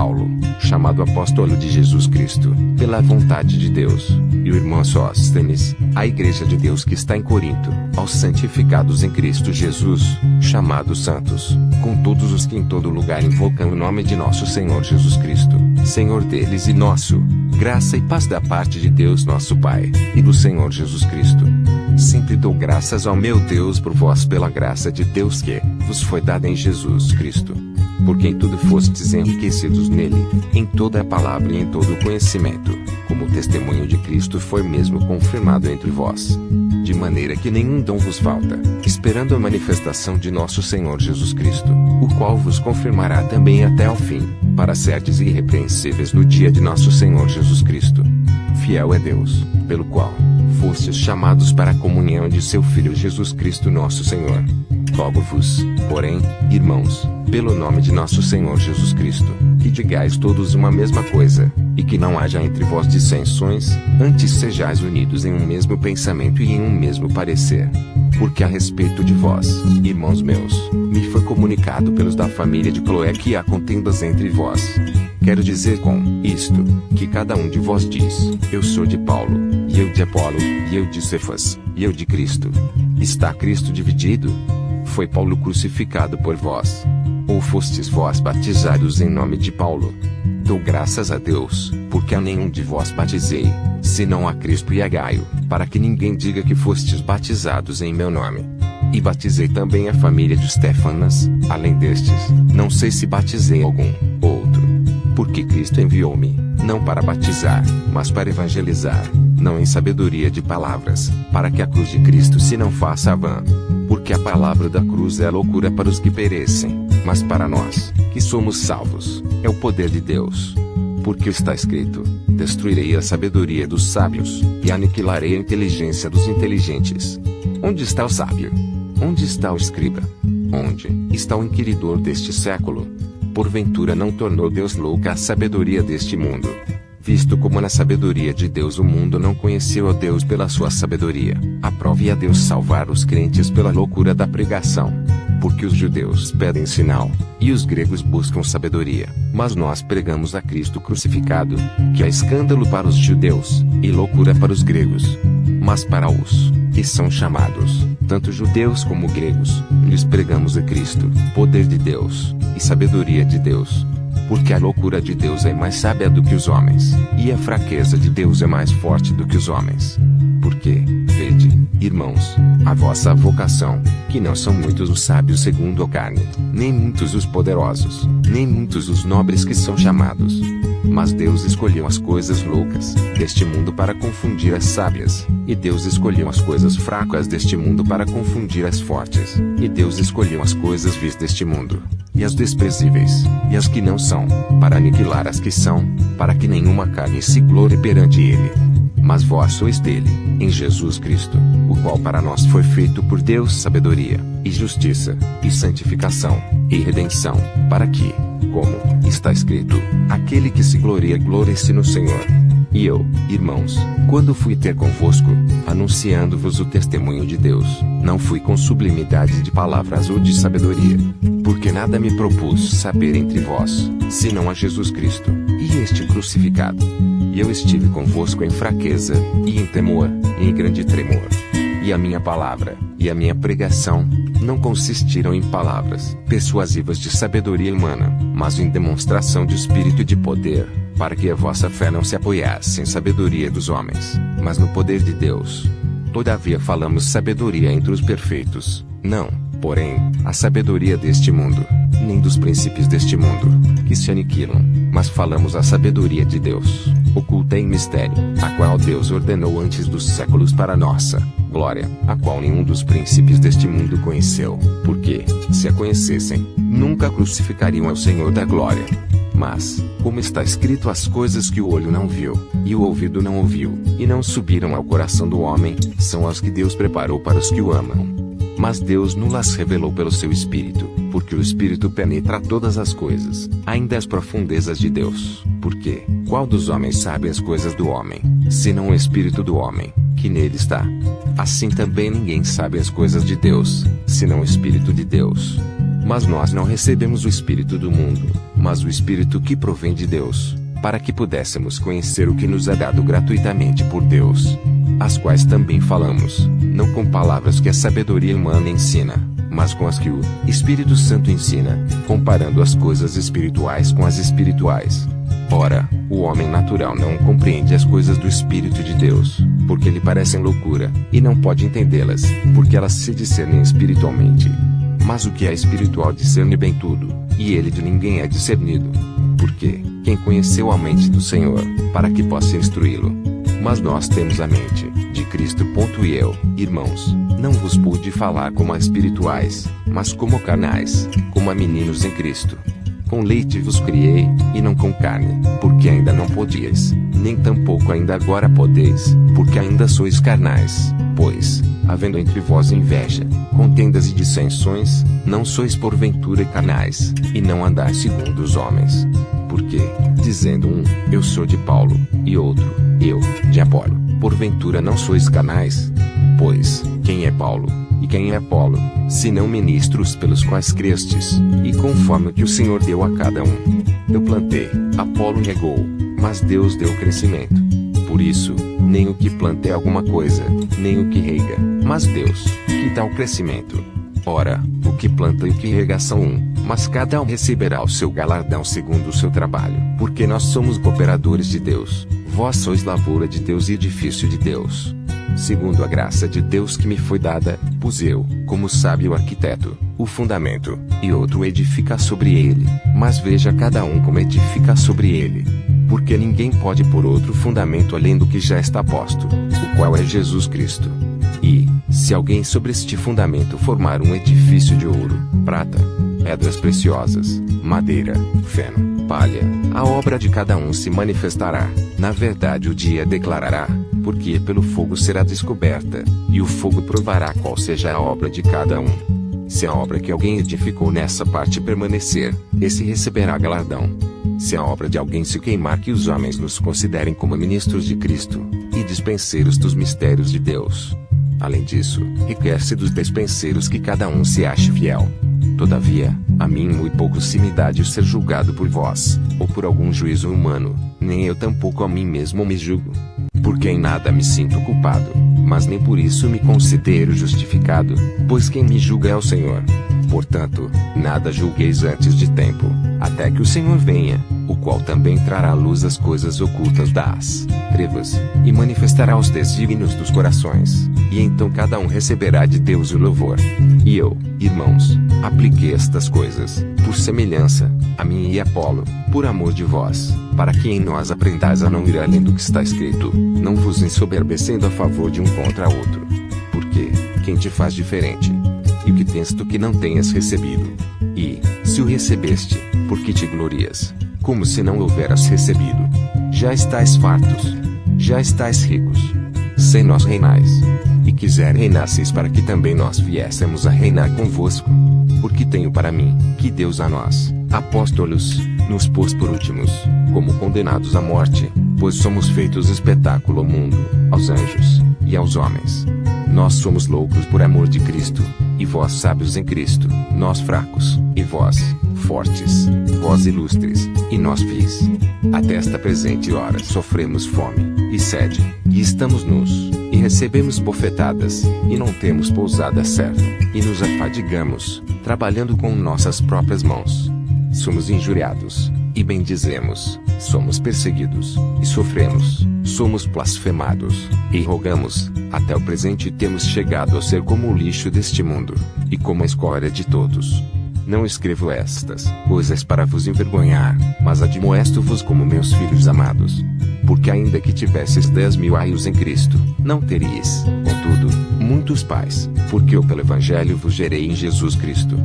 Paulo, chamado apóstolo de Jesus Cristo, pela vontade de Deus, e o irmão Sóstenes, à igreja de Deus que está em Corinto, aos santificados em Cristo Jesus, chamados santos, com todos os que em todo lugar invocam o nome de nosso Senhor Jesus Cristo, Senhor deles e nosso, graça e paz da parte de Deus nosso Pai, e do Senhor Jesus Cristo. Sempre dou graças ao meu Deus por vós pela graça de Deus que vos foi dada em Jesus Cristo. Porque em tudo fostes enriquecidos nele, em toda a palavra e em todo o conhecimento, como o testemunho de Cristo foi mesmo confirmado entre vós. De maneira que nenhum dom vos falta, esperando a manifestação de nosso Senhor Jesus Cristo, o qual vos confirmará também até ao fim, para serdes irrepreensíveis no dia de nosso Senhor Jesus Cristo. Fiel é Deus, pelo qual fostes chamados para a comunhão de seu Filho Jesus Cristo nosso Senhor. Rogo-vos, porém, irmãos, pelo nome de nosso Senhor Jesus Cristo, que digais todos uma mesma coisa, e que não haja entre vós dissensões, antes sejais unidos em um mesmo pensamento e em um mesmo parecer. Porque a respeito de vós, irmãos meus, me foi comunicado pelos da família de Cloé que há contendas entre vós. Quero dizer com isto, que cada um de vós diz, eu sou de Paulo, e eu de Apolo, e eu de Cefas, e eu de Cristo. Está Cristo dividido? Foi Paulo crucificado por vós? Ou fostes vós batizados em nome de Paulo? Dou graças a Deus, porque a nenhum de vós batizei, senão a Crispo e a Gaio, para que ninguém diga que fostes batizados em meu nome. E batizei também a família de Stefanas, além destes, não sei se batizei algum outro. Porque Cristo enviou-me, não para batizar, mas para evangelizar, não em sabedoria de palavras, para que a cruz de Cristo se não faça vã. Porque a palavra da cruz é loucura para os que perecem, mas para nós, que somos salvos, é o poder de Deus. Porque está escrito, destruirei a sabedoria dos sábios, e aniquilarei a inteligência dos inteligentes. Onde está o sábio? Onde está o escriba? Onde está o inquiridor deste século? Porventura não tornou Deus louca a sabedoria deste mundo? Visto como na sabedoria de Deus o mundo não conheceu a Deus pela sua sabedoria, aprove a Deus salvar os crentes pela loucura da pregação. Porque os judeus pedem sinal, e os gregos buscam sabedoria, mas nós pregamos a Cristo crucificado, que é escândalo para os judeus, e loucura para os gregos. Mas para os que são chamados, tanto judeus como gregos, lhes pregamos a Cristo, poder de Deus, e sabedoria de Deus. Porque a loucura de Deus é mais sábia do que os homens, e a fraqueza de Deus é mais forte do que os homens. Porque, vede, irmãos, a vossa vocação, que não são muitos os sábios segundo a carne, nem muitos os poderosos, nem muitos os nobres que são chamados. Mas Deus escolheu as coisas loucas deste mundo para confundir as sábias, e Deus escolheu as coisas fracas deste mundo para confundir as fortes, e Deus escolheu as coisas vis deste mundo, e as desprezíveis, e as que não são, para aniquilar as que são, para que nenhuma carne se glorie perante ele. Mas vós sois dele, em Jesus Cristo, o qual para nós foi feito por Deus sabedoria, e justiça, e santificação, e redenção, para que, como está escrito, aquele que se gloria glorie-se no Senhor. E eu, irmãos, quando fui ter convosco, anunciando-vos o testemunho de Deus, não fui com sublimidade de palavras ou de sabedoria, porque nada me propus saber entre vós, senão a Jesus Cristo, e este crucificado. E eu estive convosco em fraqueza, e em temor, e em grande tremor. E a minha palavra, e a minha pregação, não consistiram em palavras persuasivas de sabedoria humana, mas em demonstração de espírito e de poder, para que a vossa fé não se apoiasse em sabedoria dos homens, mas no poder de Deus. Todavia falamos sabedoria entre os perfeitos, não, porém, a sabedoria deste mundo, nem dos príncipes deste mundo, que se aniquilam, mas falamos a sabedoria de Deus, oculta em mistério, a qual Deus ordenou antes dos séculos para nossa glória, a qual nenhum dos príncipes deste mundo conheceu, porque, se a conhecessem, nunca crucificariam ao Senhor da glória. Mas, como está escrito, as coisas que o olho não viu, e o ouvido não ouviu, e não subiram ao coração do homem, são as que Deus preparou para os que o amam. Mas Deus nos revelou pelo seu Espírito, porque o Espírito penetra todas as coisas, ainda as profundezas de Deus. Porque, qual dos homens sabe as coisas do homem, senão o Espírito do homem, que nele está? Assim também ninguém sabe as coisas de Deus, senão o Espírito de Deus. Mas nós não recebemos o Espírito do mundo, mas o Espírito que provém de Deus, para que pudéssemos conhecer o que nos é dado gratuitamente por Deus. As quais também falamos, não com palavras que a sabedoria humana ensina, mas com as que o Espírito Santo ensina, comparando as coisas espirituais com as espirituais. Ora, o homem natural não compreende as coisas do Espírito de Deus, porque lhe parecem loucura, e não pode entendê-las, porque elas se discernem espiritualmente. Mas o que é espiritual discerne bem tudo, e ele de ninguém é discernido. Porque, quem conheceu a mente do Senhor, para que possa instruí-lo? Mas nós temos a mente de Cristo. E eu, irmãos, não vos pude falar como a espirituais, mas como carnais, como a meninos em Cristo. Com leite vos criei, e não com carne, porque ainda não podíeis, nem tampouco ainda agora podeis, porque ainda sois carnais. Pois, havendo entre vós inveja, contendas e dissensões, não sois porventura carnais, e não andais segundo os homens. Porque, dizendo um, eu sou de Paulo, e outro, eu, de Apolo, porventura não sois carnais? Pois, quem é Paulo, e quem é Apolo, senão ministros pelos quais crestes, e conforme o que o Senhor deu a cada um? Eu plantei, Apolo regou, mas Deus deu o crescimento. Por isso, nem o que planta é alguma coisa, nem o que rega, mas Deus, que dá o crescimento. Ora, o que planta e o que rega são um, mas cada um receberá o seu galardão segundo o seu trabalho. Porque nós somos cooperadores de Deus, vós sois lavoura de Deus e edifício de Deus. Segundo a graça de Deus que me foi dada, pus eu, como sábio arquiteto, o fundamento, e outro edifica sobre ele, mas veja cada um como edifica sobre ele. Porque ninguém pode pôr outro fundamento além do que já está posto, o qual é Jesus Cristo. E, se alguém sobre este fundamento formar um edifício de ouro, prata, pedras preciosas, madeira, feno, palha, a obra de cada um se manifestará, na verdade o dia declarará, porque pelo fogo será descoberta, e o fogo provará qual seja a obra de cada um. Se a obra que alguém edificou nessa parte permanecer, esse receberá galardão. Se a obra de alguém se queimar, que os homens nos considerem como ministros de Cristo, e dispenseiros dos mistérios de Deus. Além disso, requer-se dos dispenseiros que cada um se ache fiel. Todavia, a mim muito pouco se me dá de ser julgado por vós, ou por algum juízo humano, nem eu tampouco a mim mesmo me julgo. Porque em nada me sinto culpado, mas nem por isso me considero justificado, pois quem me julga é o Senhor. Portanto, nada julgueis antes de tempo, até que o Senhor venha, o qual também trará à luz as coisas ocultas das trevas, e manifestará os desígnios dos corações, e então cada um receberá de Deus o louvor. E eu, irmãos, apliquei estas coisas, por semelhança, a mim e a Apolo, por amor de vós, para que em nós aprendais a não ir além do que está escrito, não vos ensoberbecendo a favor de um contra outro. Porque, quem te faz diferente? E o que tens tu que não tenhas recebido? E, se o recebeste, por que te glorias? Como se não houveras recebido? Já estais fartos. Já estais ricos. Sem nós reinais. E quiser reinasseis para que também nós viéssemos a reinar convosco. Porque tenho para mim, que Deus a nós, apóstolos, nos pôs por últimos, como condenados à morte, pois somos feitos espetáculo ao mundo, aos anjos, e aos homens. Nós somos loucos por amor de Cristo, e vós sábios em Cristo, nós fracos, e vós, fortes, vós ilustres, e nós vis. Até esta presente hora sofremos fome, e sede, e estamos nus, e recebemos bofetadas, e não temos pousada certa, e nos afadigamos, trabalhando com nossas próprias mãos. Somos injuriados, e bendizemos, somos perseguidos, e sofremos, somos blasfemados, e rogamos, até o presente temos chegado a ser como o lixo deste mundo, e como a escória de todos. Não escrevo estas coisas para vos envergonhar, mas admoesto-vos como meus filhos amados. Porque ainda que tivesseis 10.000 aios em Cristo, não teríeis, contudo, muitos pais, porque eu pelo Evangelho vos gerei em Jesus Cristo.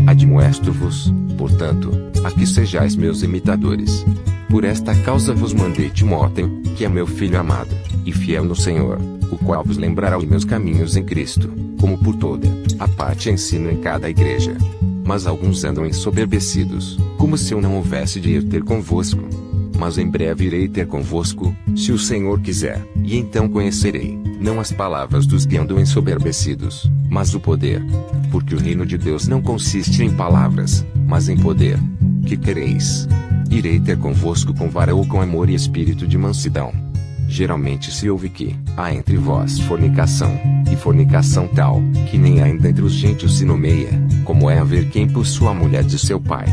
Admoesto-vos, portanto, a que sejais meus imitadores. Por esta causa vos mandei Timóteo, que é meu filho amado, e fiel no Senhor, o qual vos lembrará os meus caminhos em Cristo, como por toda a parte ensino em cada igreja. Mas alguns andam ensoberbecidos, como se eu não houvesse de ir ter convosco. Mas em breve irei ter convosco, se o Senhor quiser, e então conhecerei, não as palavras dos que andam ensoberbecidos, mas o poder. Porque o reino de Deus não consiste em palavras, mas em poder. Que quereis? irei ter convosco com vara ou com amor e espírito de mansidão. Geralmente se ouve que há entre vós fornicação, e fornicação tal, que nem ainda entre os gentios se nomeia, como é haver quem possua a mulher de seu pai.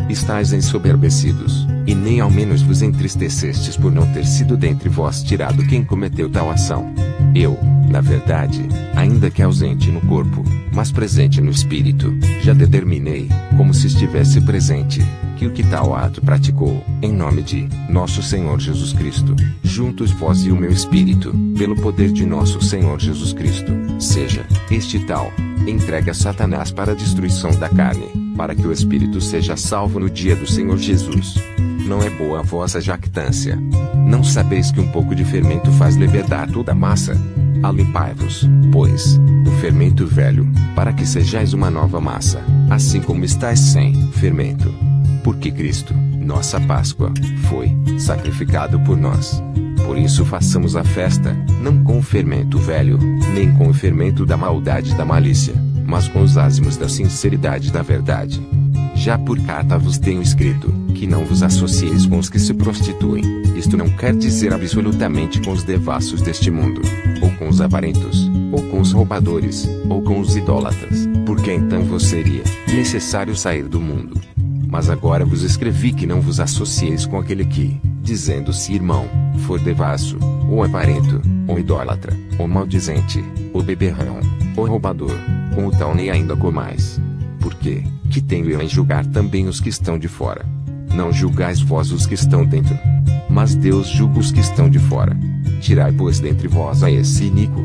Estais ensoberbecidos, e nem ao menos vos entristecestes por não ter sido dentre vós tirado quem cometeu tal ação. Eu, na verdade, ainda que ausente no corpo, mas presente no espírito, já determinei, como se estivesse presente, que o que tal ato praticou, em nome de nosso Senhor Jesus Cristo, juntos vós e o meu espírito, pelo poder de nosso Senhor Jesus Cristo, seja este tal entregue a Satanás para a destruição da carne, para que o espírito seja salvo no dia do Senhor Jesus. Não é boa a vossa jactância. Não sabeis que um pouco de fermento faz levedar toda a massa? Alimpai-vos, pois, do fermento velho, para que sejais uma nova massa, assim como estáis sem fermento. Porque Cristo, nossa Páscoa, foi sacrificado por nós. Por isso façamos a festa, não com o fermento velho, nem com o fermento da maldade e da malícia, mas com os ázimos da sinceridade e da verdade. Já por carta vos tenho escrito, que não vos associeis com os que se prostituem. Isto não quer dizer absolutamente com os devassos deste mundo, ou com os avarentos, ou com os roubadores, ou com os idólatras, porque então vos seria necessário sair do mundo. Mas agora vos escrevi que não vos associeis com aquele que, dizendo-se irmão, for devasso, ou avarento, ou idólatra, ou maldizente, ou beberrão, ou roubador, com o tal nem ainda comais. Porque, que tenho eu em julgar também os que estão de fora? Não julgais vós os que estão dentro, mas Deus julga os que estão de fora. Tirai pois dentre vós a esse iníquo.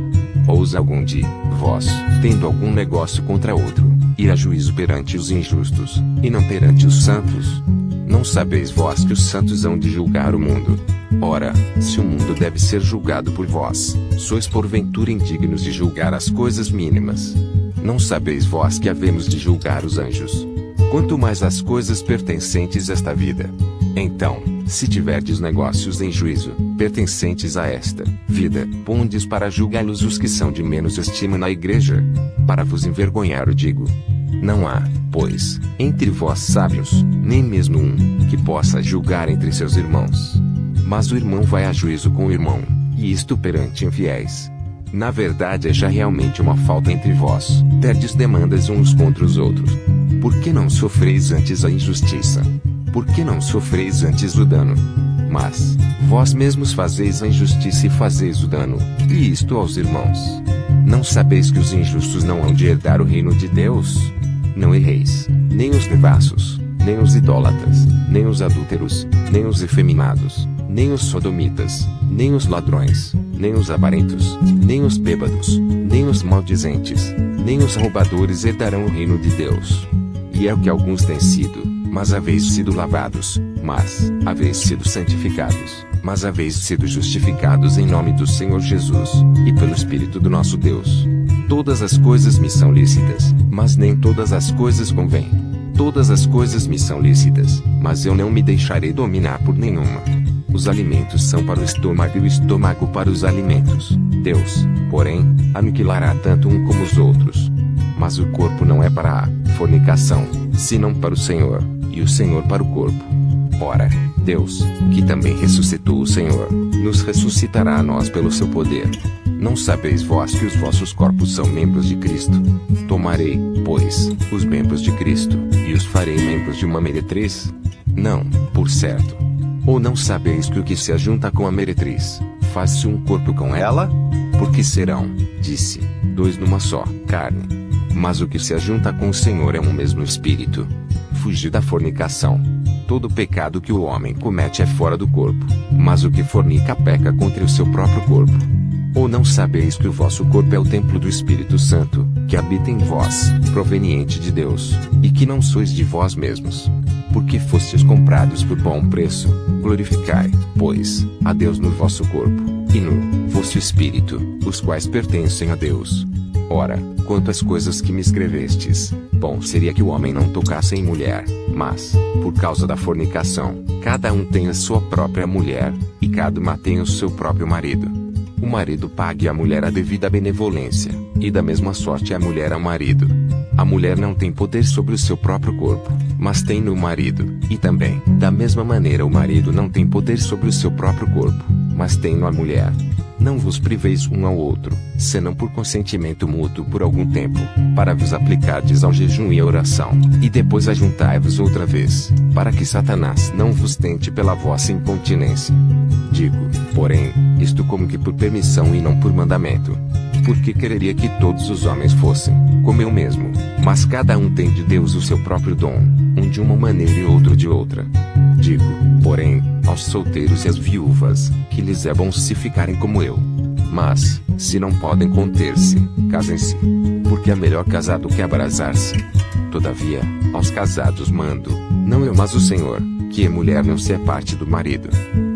Ousa algum de vós, tendo algum negócio contra outro, ir a juízo perante os injustos, e não perante os santos? Não sabeis vós que os santos hão de julgar o mundo? Ora, se o mundo deve ser julgado por vós, sois porventura indignos de julgar as coisas mínimas? Não sabeis vós que havemos de julgar os anjos? Quanto mais as coisas pertencentes a esta vida. Então, se tiverdes negócios em juízo, pertencentes a esta vida, pondes para julgá-los os que são de menos estima na igreja? Para vos envergonhar o digo. Não há, pois, entre vós sábios, nem mesmo um, que possa julgar entre seus irmãos. Mas o irmão vai a juízo com o irmão, e isto perante infiéis. Na verdade é já realmente uma falta entre vós, terdes demandas uns contra os outros. Por que não sofreis antes a injustiça? Por que não sofreis antes o dano? Mas, vós mesmos fazeis a injustiça e fazeis o dano, e isto aos irmãos. Não sabeis que os injustos não hão de herdar o reino de Deus? Não erreis, nem os devassos, nem os idólatras, nem os adúlteros, nem os efeminados, nem os sodomitas, nem os ladrões, nem os avarentos, nem os bêbados, nem os maldizentes, nem os roubadores herdarão o reino de Deus. E é o que alguns têm sido, mas haveis sido lavados, mas haveis sido santificados, mas haveis sido justificados em nome do Senhor Jesus, e pelo Espírito do nosso Deus. Todas as coisas me são lícitas, mas nem todas as coisas convêm. Todas as coisas me são lícitas, mas eu não me deixarei dominar por nenhuma. Os alimentos são para o estômago e o estômago para os alimentos. Deus, porém, aniquilará tanto um como os outros. Mas o corpo não é para a fornicação, senão para o Senhor, e o Senhor para o corpo. Ora, Deus, que também ressuscitou o Senhor, nos ressuscitará a nós pelo seu poder. Não sabeis vós que os vossos corpos são membros de Cristo? Tomarei, pois, os membros de Cristo, e os farei membros de uma meretriz? Não, por certo. Ou não sabeis que o que se ajunta com a meretriz, faz-se um corpo com ela? Porque serão, disse, dois numa só carne. Mas o que se ajunta com o Senhor é um mesmo espírito. Fugir da fornicação. Todo pecado que o homem comete é fora do corpo, mas o que fornica peca contra o seu próprio corpo. Ou não sabeis que o vosso corpo é o templo do Espírito Santo, que habita em vós, proveniente de Deus, e que não sois de vós mesmos? Porque fostes comprados por bom preço, glorificai, pois, a Deus no vosso corpo, e no vosso espírito, os quais pertencem a Deus. Ora, quanto às coisas que me escrevestes, bom seria que o homem não tocasse em mulher, mas, por causa da fornicação, cada um tem a sua própria mulher, e cada uma tem o seu próprio marido. O marido pague à mulher a devida benevolência, e da mesma sorte a mulher ao marido. A mulher não tem poder sobre o seu próprio corpo, mas tem no marido, e também, da mesma maneira o marido não tem poder sobre o seu próprio corpo, mas tem no a mulher. Não vos priveis um ao outro, senão por consentimento mútuo por algum tempo, para vos aplicardes ao jejum e à oração, e depois ajuntai-vos outra vez, para que Satanás não vos tente pela vossa incontinência. Digo, porém, isto como que por permissão e não por mandamento. Porque quereria que todos os homens fossem, como eu mesmo, mas cada um tem de Deus o seu próprio dom, um de uma maneira e outro de outra. Digo, porém, aos solteiros e às viúvas, que lhes é bom se ficarem como eu. Mas, se não podem conter-se, casem-se. Porque é melhor casar do que abrasar-se. Todavia, aos casados mando, não eu mas o Senhor, que a mulher não se aparte do marido.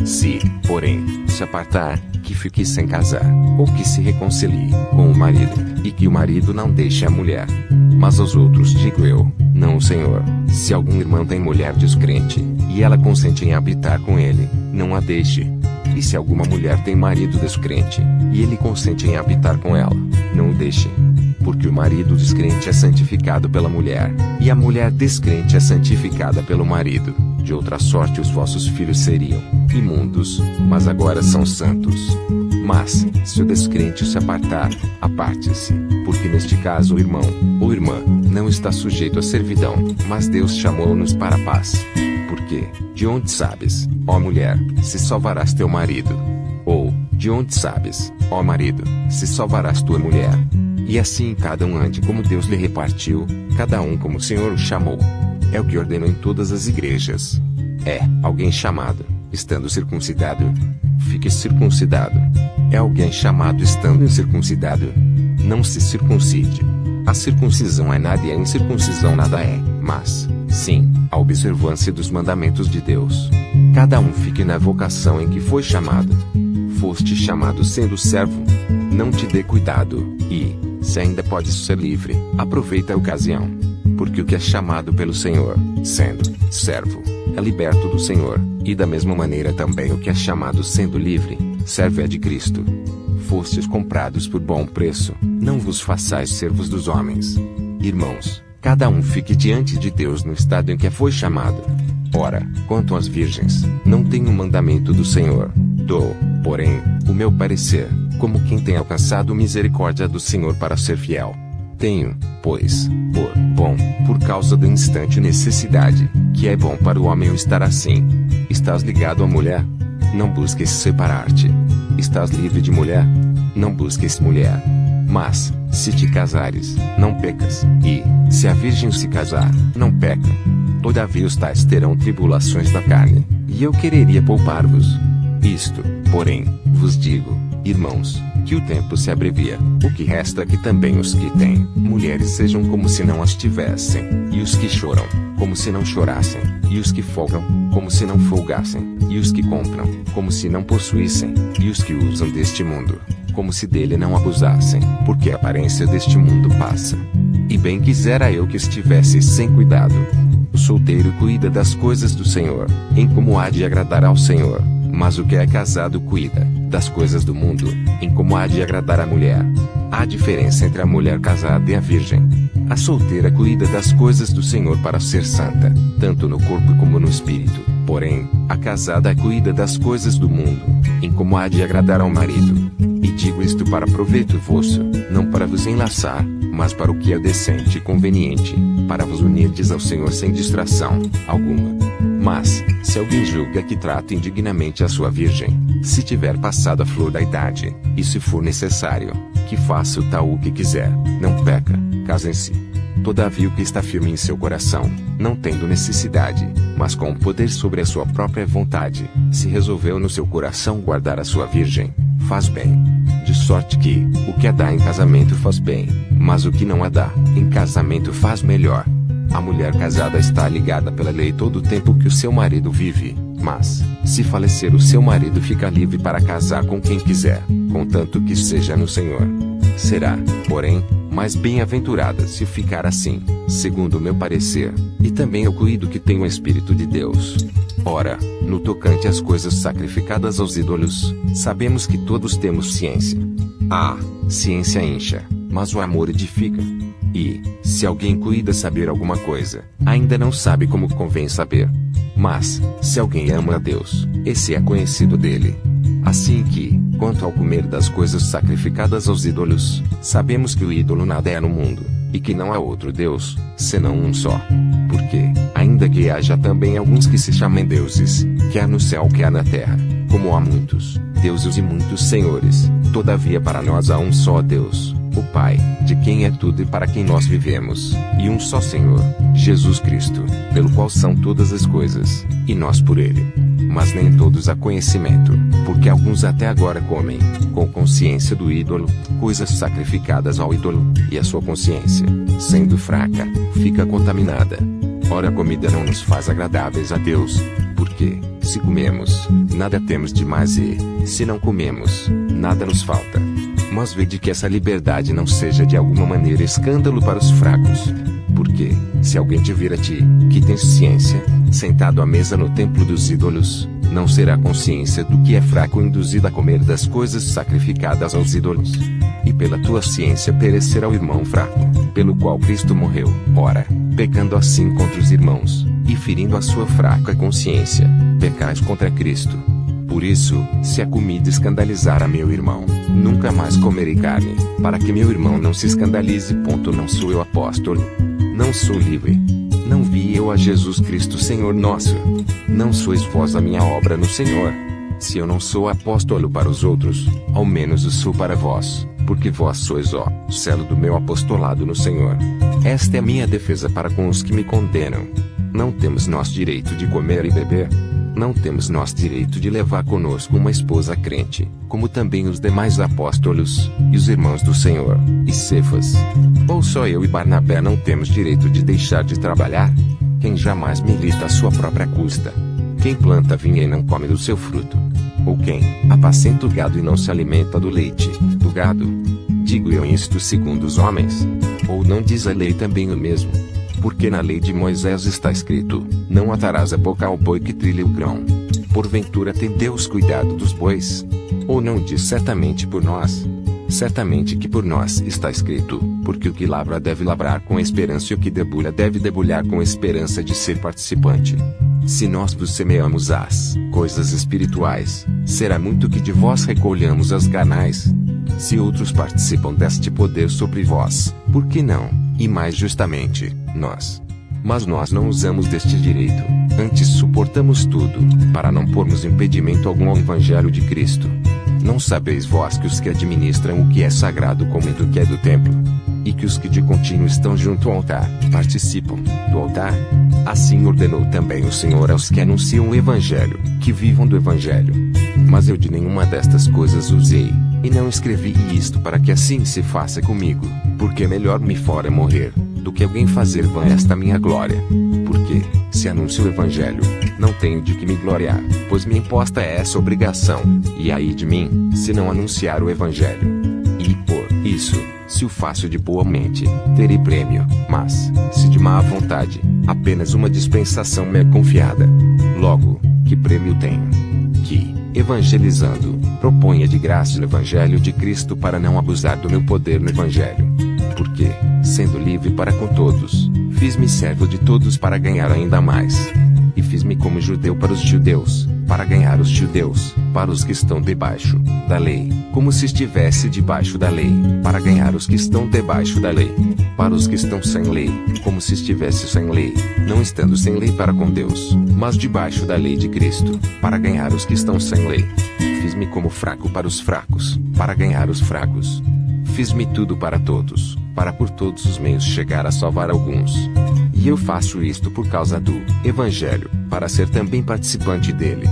Se, porém, se apartar, que fique sem casar, ou que se reconcilie com o marido, e que o marido não deixe a mulher. Mas aos outros digo eu, não o Senhor, se algum irmão tem mulher descrente, e ela consente em habitar com ele, não a deixe. E se alguma mulher tem marido descrente, e ele consente em habitar com ela, não o deixe. Porque o marido descrente é santificado pela mulher, e a mulher descrente é santificada pelo marido. De outra sorte os vossos filhos seriam imundos, mas agora são santos. Mas, se o descrente se apartar, aparte-se, porque neste caso o irmão, ou irmã, não está sujeito à servidão, mas Deus chamou-nos para a paz. Porque, de onde sabes, ó mulher, se salvarás teu marido? Ou, de onde sabes, ó marido, se salvarás tua mulher? E assim cada um ande como Deus lhe repartiu, cada um como o Senhor o chamou. É o que ordenou em todas as igrejas. É alguém chamado, estando circuncidado, fique circuncidado. É alguém chamado estando incircuncidado, não se circuncide. A circuncisão é nada e a incircuncisão nada é, mas, sim, a observância dos mandamentos de Deus. Cada um fique na vocação em que foi chamado. Foste chamado sendo servo. Não te dê cuidado, e, se ainda podes ser livre, aproveita a ocasião. Porque o que é chamado pelo Senhor, sendo servo, é liberto do Senhor, e da mesma maneira também o que é chamado sendo livre, servo é de Cristo. Fostes comprados por bom preço, não vos façais servos dos homens. Irmãos, cada um fique diante de Deus no estado em que foi chamado. Ora, quanto às virgens, não tenho mandamento do Senhor, dou, porém, o meu parecer, como quem tem alcançado misericórdia do Senhor para ser fiel. Tenho, pois, por causa da instante necessidade, que é bom para o homem o estar assim. Estás ligado à mulher? Não busques separar-te. Estás livre de mulher? Não busques mulher. Mas, se te casares, não pecas, e, se a virgem se casar, não peca. Todavia os tais terão tribulações da carne, e eu quereria poupar-vos. Isto, porém, vos digo, irmãos, que o tempo se abrevia, o que resta é que também os que têm mulheres sejam como se não as tivessem, e os que choram, como se não chorassem, e os que folgam, como se não folgassem, e os que compram, como se não possuíssem, e os que usam deste mundo, como se dele não abusassem, porque a aparência deste mundo passa. E bem quisera eu que estivesse sem cuidado. O solteiro cuida das coisas do Senhor, em como há de agradar ao Senhor. Mas o que é casado cuida das coisas do mundo, em como há de agradar a mulher. Há diferença entre a mulher casada e a virgem. A solteira cuida das coisas do Senhor para ser santa, tanto no corpo como no espírito. Porém, a casada cuida das coisas do mundo, em como há de agradar ao marido. E digo isto para proveito vosso, não para vos enlaçar, mas para o que é decente e conveniente, para vos unirdes ao Senhor sem distração alguma. Mas, se alguém julga que trata indignamente a sua virgem, se tiver passado a flor da idade, e se for necessário, que faça o tal o que quiser, não peca, casem-se. Todavia o que está firme em seu coração, não tendo necessidade, mas com poder sobre a sua própria vontade, se resolveu no seu coração guardar a sua virgem, faz bem. De sorte que, o que a dá em casamento faz bem, mas o que não a dá, em casamento faz melhor. A mulher casada está ligada pela lei todo o tempo que o seu marido vive, mas, se falecer o seu marido fica livre para casar com quem quiser, contanto que seja no Senhor. Será, porém, mais bem-aventurada se ficar assim, segundo o meu parecer, e também eu cuido que tenho o Espírito de Deus. Ora, no tocante às coisas sacrificadas aos ídolos, sabemos que todos temos ciência. A ciência incha, mas o amor edifica. E, se alguém cuida saber alguma coisa, ainda não sabe como convém saber. Mas, se alguém ama a Deus, esse é conhecido dele. Assim que, quanto ao comer das coisas sacrificadas aos ídolos, sabemos que o ídolo nada é no mundo, e que não há outro Deus, senão um só. Porque, ainda que haja também alguns que se chamem deuses, quer no céu quer na terra, como há muitos deuses e muitos senhores, todavia para nós há um só Deus, o Pai, de quem é tudo e para quem nós vivemos, e um só Senhor, Jesus Cristo, pelo qual são todas as coisas, e nós por ele. Mas nem todos há conhecimento, porque alguns até agora comem, com consciência do ídolo, coisas sacrificadas ao ídolo, e a sua consciência, sendo fraca, fica contaminada. Ora, a comida não nos faz agradáveis a Deus, porque, se comemos, nada temos demais e, se não comemos, nada nos falta. Mas vede que essa liberdade não seja de alguma maneira escândalo para os fracos. Porque, se alguém te vir a ti, que tens ciência, sentado à mesa no templo dos ídolos, não será consciência do que é fraco induzido a comer das coisas sacrificadas aos ídolos. E pela tua ciência perecerá o irmão fraco, pelo qual Cristo morreu. Ora, pecando assim contra os irmãos, e ferindo a sua fraca consciência, pecais contra Cristo. Por isso, se a comida escandalizar a meu irmão, nunca mais comerei carne, para que meu irmão não se escandalize. Não sou eu apóstolo. Não sou livre. Não vi eu a Jesus Cristo Senhor nosso. Não sois vós a minha obra no Senhor. Se eu não sou apóstolo para os outros, ao menos o sou para vós, porque vós sois o selo do meu apostolado no Senhor. Esta é a minha defesa para com os que me condenam. Não temos nós direito de comer e beber? Não temos nós direito de levar conosco uma esposa crente, como também os demais apóstolos, e os irmãos do Senhor, e Cefas? Ou só eu e Barnabé não temos direito de deixar de trabalhar? Quem jamais milita à sua própria custa? Quem planta vinha e não come do seu fruto? Ou quem apacenta o gado e não se alimenta do leite do gado? Digo eu isto segundo os homens? Ou não diz a lei também o mesmo? Porque na lei de Moisés está escrito: não atarás a boca ao boi que trilha o grão. Porventura tem Deus cuidado dos bois? Ou não diz certamente por nós? Certamente que por nós está escrito: porque o que lavra deve lavrar com esperança e o que debulha deve debulhar com esperança de ser participante. Se nós vos semeamos as coisas espirituais, será muito que de vós recolhamos as carnais. Se outros participam deste poder sobre vós, por que não, e mais justamente, nós? Mas nós não usamos deste direito, antes suportamos tudo, para não pormos impedimento algum ao Evangelho de Cristo. Não sabeis vós que os que administram o que é sagrado comem do que é do templo? E que os que de contínuo estão junto ao altar, participam do altar? Assim ordenou também o Senhor aos que anunciam o Evangelho, que vivam do Evangelho. Mas eu de nenhuma destas coisas usei, e não escrevi isto para que assim se faça comigo, porque melhor me fora morrer, do que alguém fazer vã esta minha glória. Porque, se anuncio o Evangelho, não tenho de que me gloriar, pois me imposta é essa obrigação, e aí de mim, se não anunciar o Evangelho. E por isso, se o faço de boa mente, terei prêmio, mas, se de má vontade, apenas uma dispensação me é confiada. Logo, que prêmio tenho? Que, evangelizando, proponha de graça o Evangelho de Cristo para não abusar do meu poder no Evangelho. Porque, sendo livre para com todos, fiz-me servo de todos para ganhar ainda mais. E fiz-me como judeu para os judeus, para ganhar os judeus, para os que estão debaixo da lei, como se estivesse debaixo da lei, para ganhar os que estão debaixo da lei, para os que estão sem lei, como se estivesse sem lei, não estando sem lei para com Deus, mas debaixo da lei de Cristo, para ganhar os que estão sem lei. Fiz-me como fraco para os fracos, para ganhar os fracos. Fiz-me tudo para todos, para por todos os meios chegar a salvar alguns. E eu faço isto por causa do Evangelho, para ser também participante dele.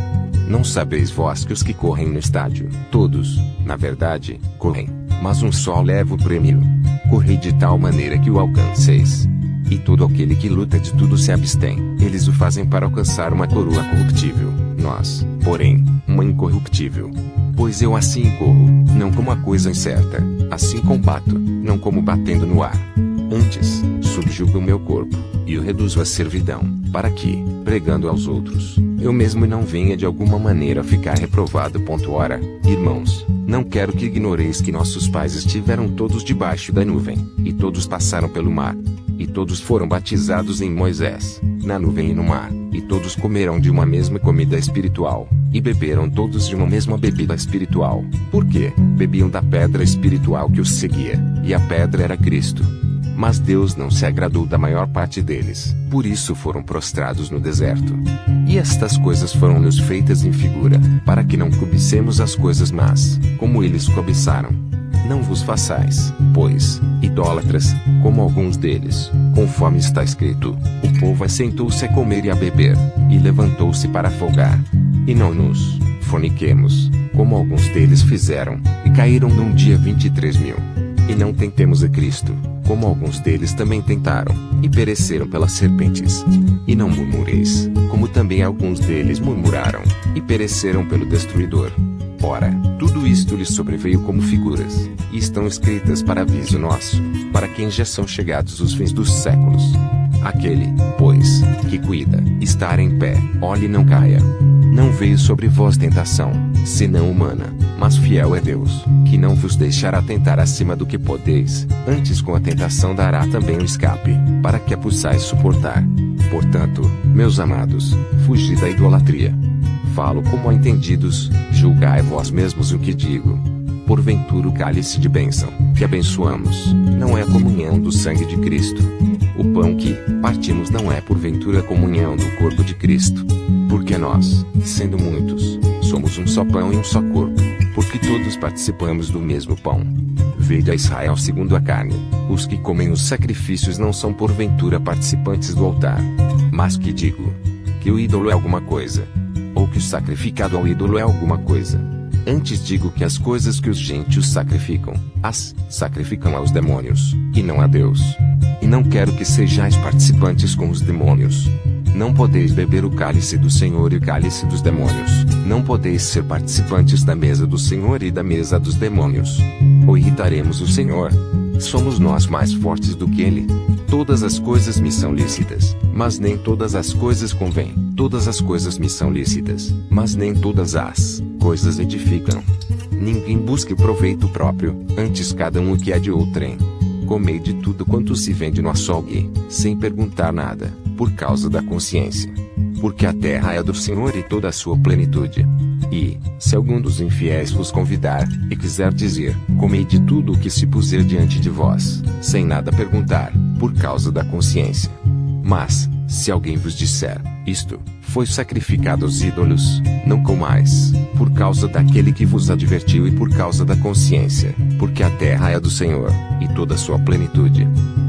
Não sabeis vós que os que correm no estádio, todos, na verdade, correm, mas um só leva o prêmio. Correi de tal maneira que o alcanceis. E todo aquele que luta de tudo se abstém, eles o fazem para alcançar uma coroa corruptível, nós, porém, uma incorruptível. Pois eu assim corro, não como a coisa incerta, assim combato, não como batendo no ar. Antes, subjugo o meu corpo, e o reduzo à servidão, para que, pregando aos outros, eu mesmo não venha de alguma maneira ficar reprovado. Ora, irmãos, não quero que ignoreis que nossos pais estiveram todos debaixo da nuvem, e todos passaram pelo mar, e todos foram batizados em Moisés, na nuvem e no mar, e todos comeram de uma mesma comida espiritual, e beberam todos de uma mesma bebida espiritual. Por quê? Bebiam da pedra espiritual que os seguia, e a pedra era Cristo. Mas Deus não se agradou da maior parte deles, por isso foram prostrados no deserto. E estas coisas foram-nos feitas em figura, para que não cobicemos as coisas más, como eles cobiçaram. Não vos façais, pois, idólatras, como alguns deles, conforme está escrito: o povo assentou-se a comer e a beber, e levantou-se para folgar. E não nos forniquemos, como alguns deles fizeram, e caíram num dia 23.000. E não tentemos a Cristo, como alguns deles também tentaram, e pereceram pelas serpentes. E não murmureis, como também alguns deles murmuraram, e pereceram pelo destruidor. Ora, tudo isto lhes sobreveio como figuras, e estão escritas para aviso nosso, para quem já são chegados os fins dos séculos. Aquele, pois, que cuida, estar em pé, olhe e não caia. Não veio sobre vós tentação, senão humana, mas fiel é Deus, que não vos deixará tentar acima do que podeis, antes com a tentação dará também o escape, para que a possais suportar. Portanto, meus amados, fugi da idolatria. Falo como a entendidos, julgai vós mesmos o que digo. Porventura o cálice de bênção, que abençoamos, não é a comunhão do sangue de Cristo. O pão que partimos não é porventura a comunhão do corpo de Cristo. Porque nós, sendo muitos, somos um só pão e um só corpo, porque todos participamos do mesmo pão. Vede a Israel segundo a carne, os que comem os sacrifícios não são porventura participantes do altar. Mas que digo? Que o ídolo é alguma coisa? Ou que o sacrificado ao ídolo é alguma coisa? Antes digo que as coisas que os gentios sacrificam, as sacrificam aos demônios, e não a Deus. E não quero que sejais participantes com os demônios. Não podeis beber o cálice do Senhor e o cálice dos demônios. Não podeis ser participantes da mesa do Senhor e da mesa dos demônios. Ou irritaremos o Senhor? Somos nós mais fortes do que Ele? Todas as coisas me são lícitas, mas nem todas as coisas convêm. Todas as coisas me são lícitas, mas nem todas as coisas edificam. Ninguém busque proveito próprio, antes cada um o que é de outrem. Comei de tudo quanto se vende no açougue, sem perguntar nada, por causa da consciência. Porque a terra é do Senhor e toda a sua plenitude. E, se algum dos infiéis vos convidar, e quiser dizer, comei de tudo o que se puser diante de vós, sem nada perguntar, por causa da consciência. Mas, se alguém vos disser, isto foi sacrificado aos ídolos, não comais, por causa daquele que vos advertiu e por causa da consciência, porque a terra é do Senhor, e toda a sua plenitude.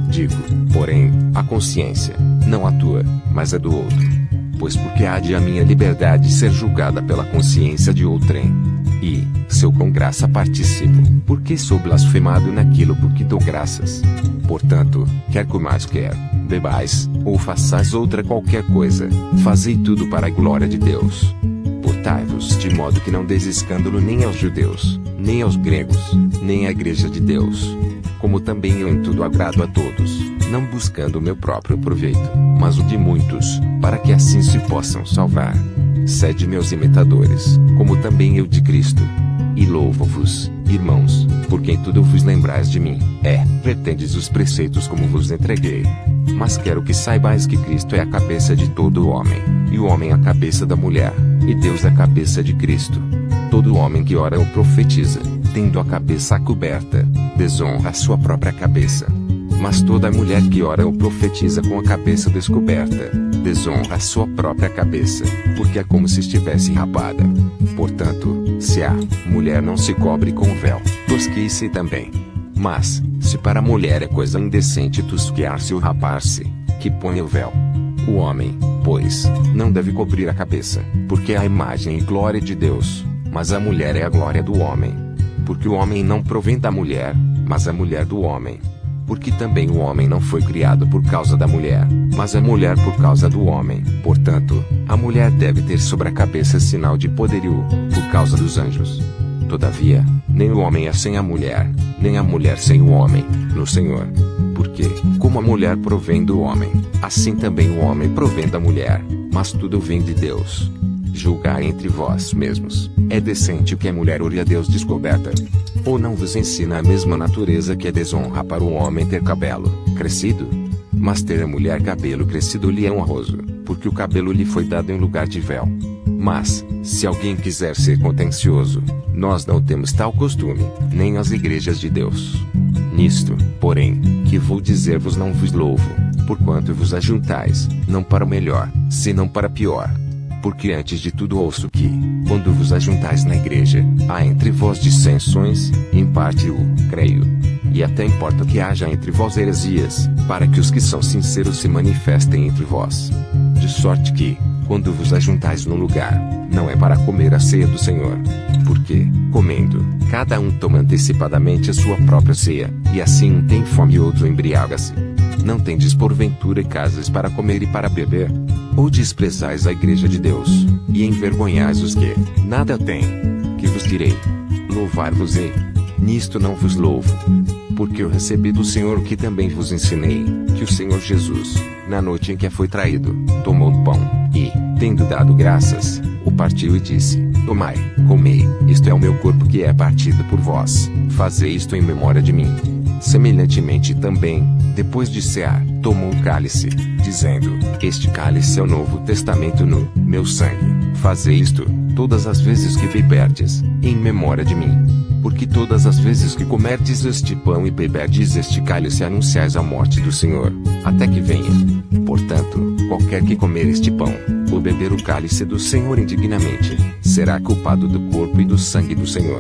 Digo, porém, a consciência, não a tua, mas a do outro. Pois porque há de a minha liberdade ser julgada pela consciência de outrem? E, se eu com graça participo, porque sou blasfemado naquilo por que dou graças? Portanto, quer comais quer bebais, ou façais outra qualquer coisa, fazei tudo para a glória de Deus. Portai-vos de modo que não deis escândalo nem aos judeus, nem aos gregos, nem à igreja de Deus. Como também eu em tudo agrado a todos, não buscando o meu próprio proveito, mas o de muitos, para que assim se possam salvar. Sede meus imitadores, como também eu de Cristo. E louvo-vos, irmãos, porque em tudo vos lembrais de mim, retendes os preceitos como vos entreguei. Mas quero que saibais que Cristo é a cabeça de todo o homem, e o homem a cabeça da mulher, e Deus a cabeça de Cristo. Todo homem que ora ou profetiza, tendo a cabeça coberta, desonra a sua própria cabeça. Mas toda mulher que ora ou profetiza com a cabeça descoberta, desonra a sua própria cabeça, porque é como se estivesse rapada. Portanto, se a mulher não se cobre com o véu, tosqueie-se também. Mas, se para a mulher é coisa indecente tosquear-se ou rapar-se, que ponha o véu. O homem, pois, não deve cobrir a cabeça, porque é a imagem e glória de Deus, mas a mulher é a glória do homem. Porque o homem não provém da mulher, mas a mulher do homem. Porque também o homem não foi criado por causa da mulher, mas a mulher por causa do homem. Portanto, a mulher deve ter sobre a cabeça sinal de poderio, por causa dos anjos. Todavia, nem o homem é sem a mulher, nem a mulher sem o homem, no Senhor. Porque, como a mulher provém do homem, assim também o homem provém da mulher, mas tudo vem de Deus. julgai entre vós mesmos, é decente que a mulher ore a Deus descoberta? Ou não vos ensina a mesma natureza que é desonra para o homem ter cabelo crescido? Mas ter a mulher cabelo crescido lhe é honroso, porque o cabelo lhe foi dado em lugar de véu. Mas, se alguém quiser ser contencioso, nós não temos tal costume, nem as igrejas de Deus. Nisto, porém, que vou dizer-vos não vos louvo, porquanto vos ajuntais, não para o melhor, senão para pior. Porque antes de tudo ouço que, quando vos ajuntais na igreja, há entre vós dissensões, em parte creio. E até importa que haja entre vós heresias, para que os que são sinceros se manifestem entre vós. De sorte que, quando vos ajuntais num lugar, não é para comer a ceia do Senhor. Porque, comendo, cada um toma antecipadamente a sua própria ceia, e assim um tem fome e outro embriaga-se. Não tendes porventura casas para comer e para beber? Ou desprezais a igreja de Deus, e envergonhais os que nada têm? Que vos direi? Louvar-vos-ei. Nisto não vos louvo. Porque eu recebi do Senhor o que também vos ensinei, que o Senhor Jesus, na noite em que foi traído, tomou o pão, e, tendo dado graças, o partiu e disse: Tomai, comei, isto é o meu corpo que é partido por vós, fazei isto em memória de mim. Semelhantemente também, depois de cear, tomou o cálice, dizendo: Este cálice é o novo testamento no meu sangue, fazei isto, todas as vezes que beberdes, em memória de mim. Porque todas as vezes que comerdes este pão e beberdes este cálice anunciais a morte do Senhor, até que venha. Portanto, qualquer que comer este pão, ou beber o cálice do Senhor indignamente, será culpado do corpo e do sangue do Senhor.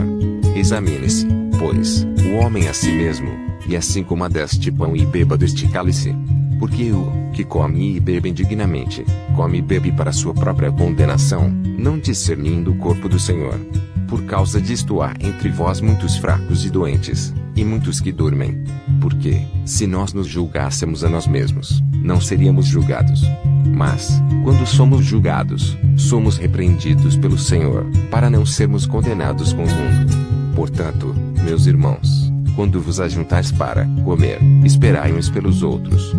Examine-se, pois, o homem a si mesmo, e assim coma deste pão e beba deste cálice. Porque o que come e bebe indignamente, come e bebe para sua própria condenação, não discernindo o corpo do Senhor. Por causa disto há entre vós muitos fracos e doentes, e muitos que dormem. Porque, se nós nos julgássemos a nós mesmos, não seríamos julgados. Mas, quando somos julgados, somos repreendidos pelo Senhor, para não sermos condenados com o mundo. Portanto, meus irmãos, quando vos ajuntais para comer, esperai uns pelos outros.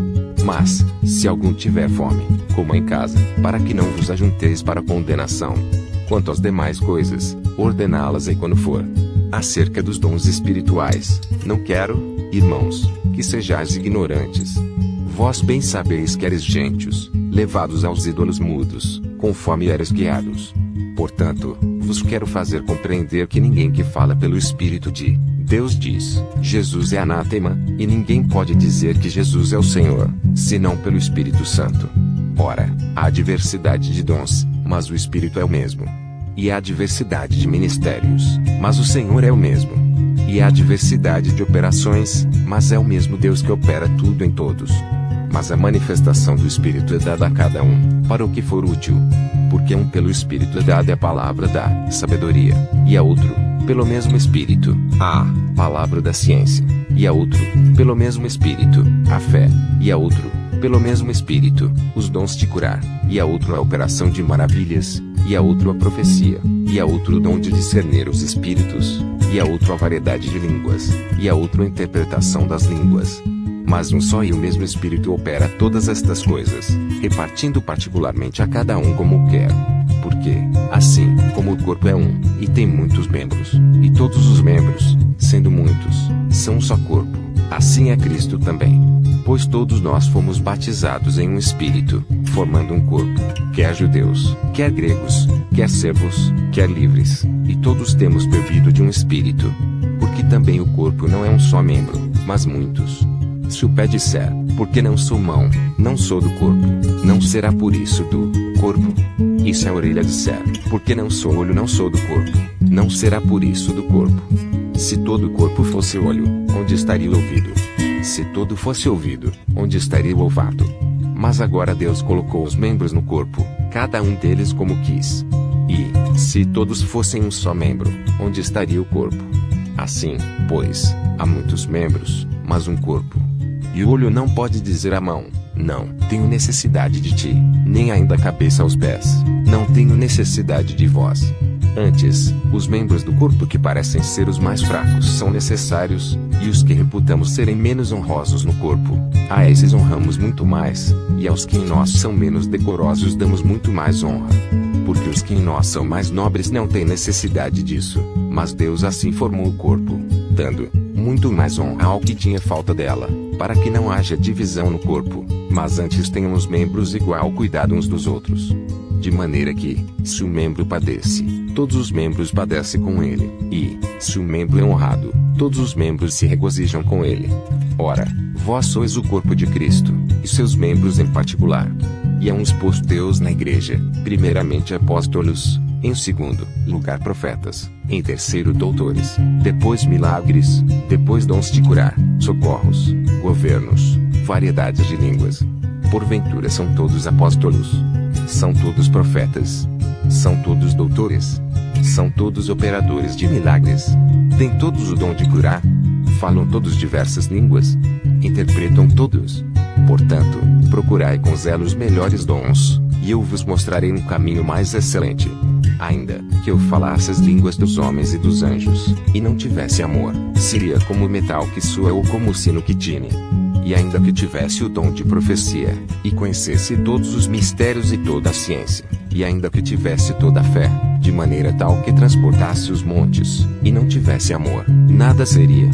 Mas, se algum tiver fome, coma em casa, para que não vos ajunteis para condenação. Quanto às demais coisas, ordená-las-ei quando for. Acerca dos dons espirituais, não quero, irmãos, que sejais ignorantes. Vós bem sabeis que eres gentios, levados aos ídolos mudos, conforme eres guiados. Portanto, vos quero fazer compreender que ninguém que fala pelo Espírito de Deus diz: Jesus é anátema, e ninguém pode dizer que Jesus é o Senhor, senão pelo Espírito Santo. Ora, há diversidade de dons, mas o Espírito é o mesmo. E há diversidade de ministérios, mas o Senhor é o mesmo. E há diversidade de operações, mas é o mesmo Deus que opera tudo em todos. Mas a manifestação do Espírito é dada a cada um, para o que for útil. Porque um pelo Espírito é dada a palavra da sabedoria, e a outro, pelo mesmo Espírito, a palavra da ciência, e a outro, pelo mesmo Espírito, a fé, e a outro, pelo mesmo Espírito, os dons de curar, e a outro a operação de maravilhas, e a outro a profecia, e a outro o dom de discernir os espíritos, e a outro a variedade de línguas, e a outro a interpretação das línguas. Mas um só e o mesmo Espírito opera todas estas coisas, repartindo particularmente a cada um como quer. Porque, assim, como o corpo é um, e tem muitos membros, e todos os membros, sendo muitos, são um só corpo, assim é Cristo também. Pois todos nós fomos batizados em um Espírito, formando um corpo, quer judeus, quer gregos, quer servos, quer livres, e todos temos bebido de um Espírito. Porque também o corpo não é um só membro, mas muitos. Se o pé disser, porque não sou mão, não sou do corpo, não será por isso do corpo. E se a orelha disser, porque não sou olho, não sou do corpo, não será por isso do corpo. Se todo o corpo fosse olho, onde estaria o ouvido? Se todo fosse ouvido, onde estaria o olfato? Mas agora Deus colocou os membros no corpo, cada um deles como quis. E, se todos fossem um só membro, onde estaria o corpo? Assim, pois, há muitos membros, mas um corpo. E o olho não pode dizer à mão: não tenho necessidade de ti, nem ainda a cabeça aos pés: não tenho necessidade de vós. Antes, os membros do corpo que parecem ser os mais fracos são necessários, e os que reputamos serem menos honrosos no corpo, a esses honramos muito mais, e aos que em nós são menos decorosos damos muito mais honra. Porque os que em nós são mais nobres não têm necessidade disso, mas Deus assim formou o corpo, dando muito mais honra ao que tinha falta dela, para que não haja divisão no corpo, mas antes tenham os membros igual cuidado uns dos outros. De maneira que, se o membro padece, todos os membros padecem com ele, e, se o membro é honrado, todos os membros se regozijam com ele. Ora, vós sois o corpo de Cristo, e seus membros em particular. E é um exposto Deus na igreja, primeiramente apóstolos, em segundo lugar profetas, em terceiro doutores, depois milagres, depois dons de curar, socorros, governos, variedades de línguas. Porventura são todos apóstolos? São todos profetas? São todos doutores? São todos operadores de milagres? Têm todos o dom de curar? Falam todos diversas línguas? Interpretam todos? Portanto, procurai com zelo os melhores dons, e eu vos mostrarei um caminho mais excelente. Ainda que eu falasse as línguas dos homens e dos anjos, e não tivesse amor, seria como o metal que soa ou como o sino que tine. E ainda que tivesse o dom de profecia, e conhecesse todos os mistérios e toda a ciência, e ainda que tivesse toda a fé, de maneira tal que transportasse os montes, e não tivesse amor, nada seria.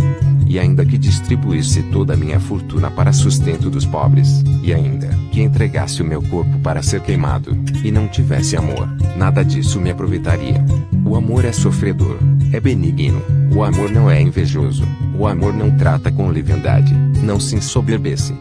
E ainda que distribuísse toda a minha fortuna para sustento dos pobres, e ainda que entregasse o meu corpo para ser queimado, e não tivesse amor, nada disso me aproveitaria. O amor é sofredor, é benigno, o amor não é invejoso, o amor não trata com leviandade, não se ensoberbece,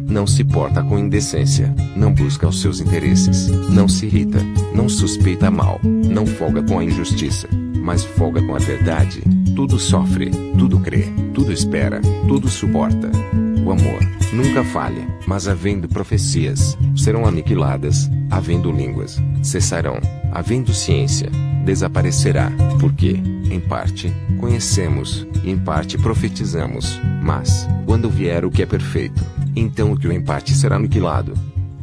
não se porta com indecência, não busca os seus interesses, não se irrita, não suspeita mal, não folga com a injustiça, mas folga com a verdade. Tudo sofre, tudo crê, tudo espera, tudo suporta. O amor nunca falha, mas havendo profecias, serão aniquiladas, havendo línguas, cessarão, havendo ciência, desaparecerá, porque, em parte, conhecemos, e em parte profetizamos, mas, quando vier o que é perfeito, então o que em parte será aniquilado.